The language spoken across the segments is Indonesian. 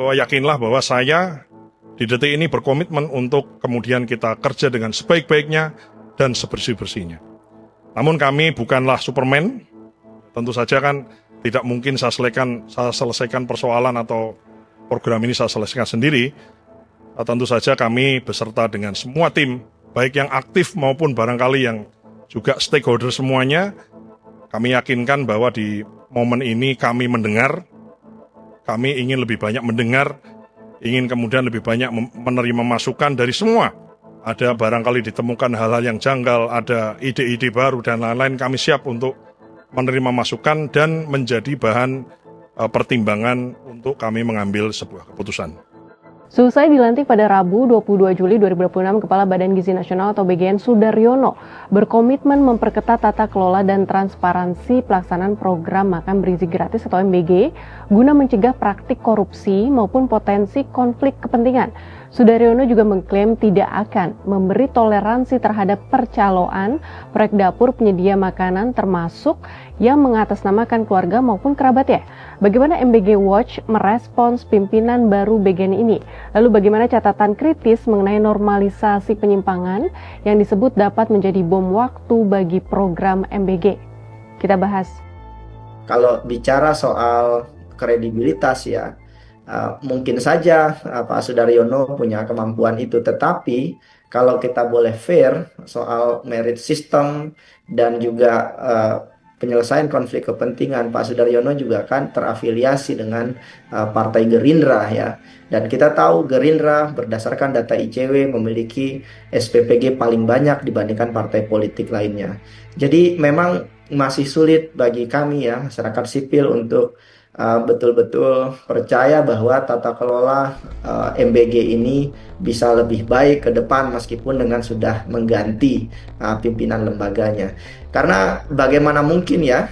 bahwa yakinlah bahwa saya di detik ini berkomitmen untuk kemudian kita kerja dengan sebaik-baiknya dan sebersih-bersihnya. Namun kami bukanlah Superman, tentu saja kan tidak mungkin saya selesaikan persoalan atau program ini saya selesaikan sendiri. Tentu saja kami beserta dengan semua tim, baik yang aktif maupun barangkali yang juga stakeholder semuanya, kami yakinkan bahwa di momen ini kami mendengar, kami ingin lebih banyak mendengar, ingin kemudian lebih banyak menerima masukan dari semua. Ada barangkali ditemukan hal-hal yang janggal, ada ide-ide baru dan lain-lain, kami siap untuk menerima masukan dan menjadi bahan pertimbangan untuk kami mengambil sebuah keputusan. Selesai dilantik pada Rabu 22 Juli 2026, Kepala Badan Gizi Nasional atau BGN Sudaryono berkomitmen memperketat tata kelola dan transparansi pelaksanaan program makan bergizi gratis atau MBG guna mencegah praktik korupsi maupun potensi konflik kepentingan. Sudaryono juga mengklaim tidak akan memberi toleransi terhadap percaloan proyek dapur penyedia makanan termasuk yang mengatasnamakan keluarga maupun kerabatnya. Bagaimana MBG Watch merespons pimpinan baru BGN ini? Lalu bagaimana catatan kritis mengenai normalisasi penyimpangan yang disebut dapat menjadi bom waktu bagi program MBG? Kita bahas. Kalau bicara soal kredibilitas ya, mungkin saja Pak Sudaryono punya kemampuan itu, tetapi kalau kita boleh fair soal merit system dan juga penyelesaian konflik kepentingan, Pak Sudaryono juga kan terafiliasi dengan Partai Gerindra ya. Dan kita tahu Gerindra berdasarkan data ICW memiliki SPPG paling banyak dibandingkan partai politik lainnya. Jadi memang masih sulit bagi kami ya, masyarakat sipil untuk betul-betul percaya bahwa tata kelola MBG ini bisa lebih baik ke depan meskipun dengan sudah mengganti pimpinan lembaganya. Karena bagaimana mungkin ya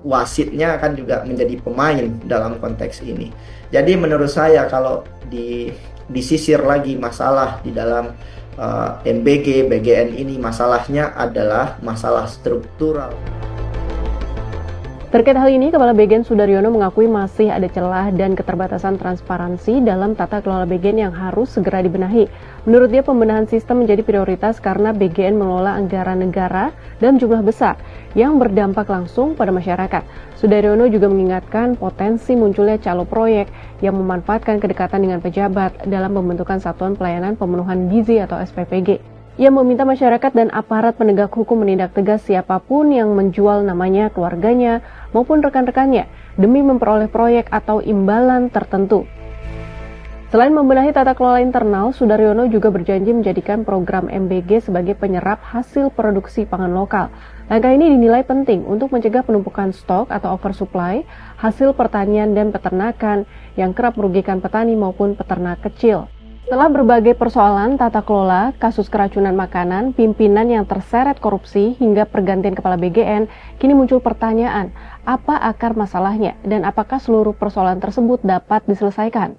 wasitnya akan juga menjadi pemain dalam konteks ini. Jadi menurut saya kalau disisir lagi masalah di dalam MBG, BGN ini, masalahnya adalah masalah struktural. Terkait hal ini, Kepala BGN Sudaryono mengakui masih ada celah dan keterbatasan transparansi dalam tata kelola BGN yang harus segera dibenahi. Menurut dia, pembenahan sistem menjadi prioritas karena BGN mengelola anggaran negara dan jumlah besar yang berdampak langsung pada masyarakat. Sudaryono juga mengingatkan potensi munculnya calo proyek yang memanfaatkan kedekatan dengan pejabat dalam pembentukan Satuan Pelayanan Pemenuhan Gizi atau SPPG. Ia meminta masyarakat dan aparat penegak hukum menindak tegas siapapun yang menjual namanya, keluarganya, maupun rekan-rekannya demi memperoleh proyek atau imbalan tertentu. Selain membenahi tata kelola internal, Sudaryono juga berjanji menjadikan program MBG sebagai penyerap hasil produksi pangan lokal. Langkah ini dinilai penting untuk mencegah penumpukan stok atau oversupply hasil pertanian dan peternakan yang kerap merugikan petani maupun peternak kecil. Setelah berbagai persoalan tata kelola, kasus keracunan makanan, pimpinan yang terseret korupsi, hingga pergantian kepala BGN, kini muncul pertanyaan, apa akar masalahnya dan apakah seluruh persoalan tersebut dapat diselesaikan?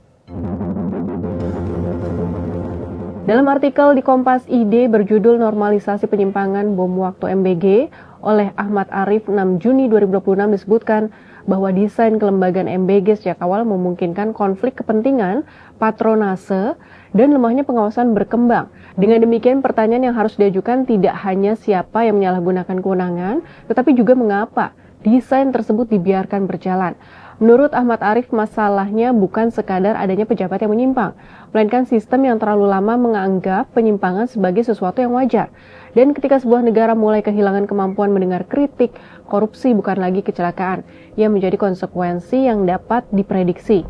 Dalam artikel di Kompas ID berjudul Normalisasi Penyimpangan Bom Waktu MBG oleh Ahmad Arif 6 Juni 2026 disebutkan bahwa desain kelembagaan MBG sejak awal memungkinkan konflik kepentingan, patronase, dan lemahnya pengawasan berkembang. Dengan demikian, pertanyaan yang harus diajukan tidak hanya siapa yang menyalahgunakan kewenangan, tetapi juga mengapa desain tersebut dibiarkan berjalan. Menurut Ahmad Arif, masalahnya bukan sekadar adanya pejabat yang menyimpang, melainkan sistem yang terlalu lama menganggap penyimpangan sebagai sesuatu yang wajar. Dan ketika sebuah negara mulai kehilangan kemampuan mendengar kritik, korupsi bukan lagi kecelakaan, yang menjadi konsekuensi yang dapat diprediksi.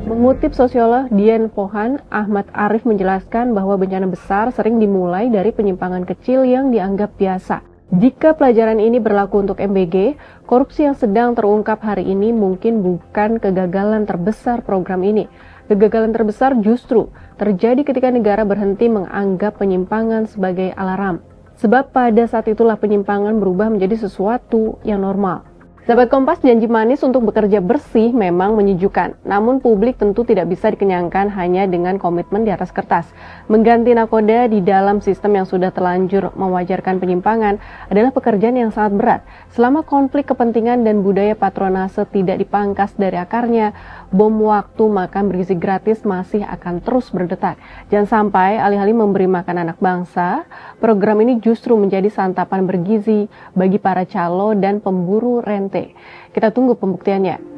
Mengutip sosiolog Dian Pohan, Ahmad Arif menjelaskan bahwa bencana besar sering dimulai dari penyimpangan kecil yang dianggap biasa. Jika pelajaran ini berlaku untuk MBG, korupsi yang sedang terungkap hari ini mungkin bukan kegagalan terbesar program ini. Kegagalan terbesar justru terjadi ketika negara berhenti menganggap penyimpangan sebagai alarm. Sebab pada saat itulah penyimpangan berubah menjadi sesuatu yang normal. Sahabat Kompas, janji manis untuk bekerja bersih memang menyejukkan. Namun publik tentu tidak bisa dikenyangkan hanya dengan komitmen di atas kertas. Mengganti nakoda di dalam sistem yang sudah terlanjur mewajarkan penyimpangan adalah pekerjaan yang sangat berat. Selama konflik kepentingan dan budaya patronase tidak dipangkas dari akarnya, bom waktu makan bergizi gratis masih akan terus berdetak. Jangan sampai alih-alih memberi makan anak bangsa, program ini justru menjadi santapan bergizi bagi para calo dan pemburu rente. Kita tunggu pembuktiannya.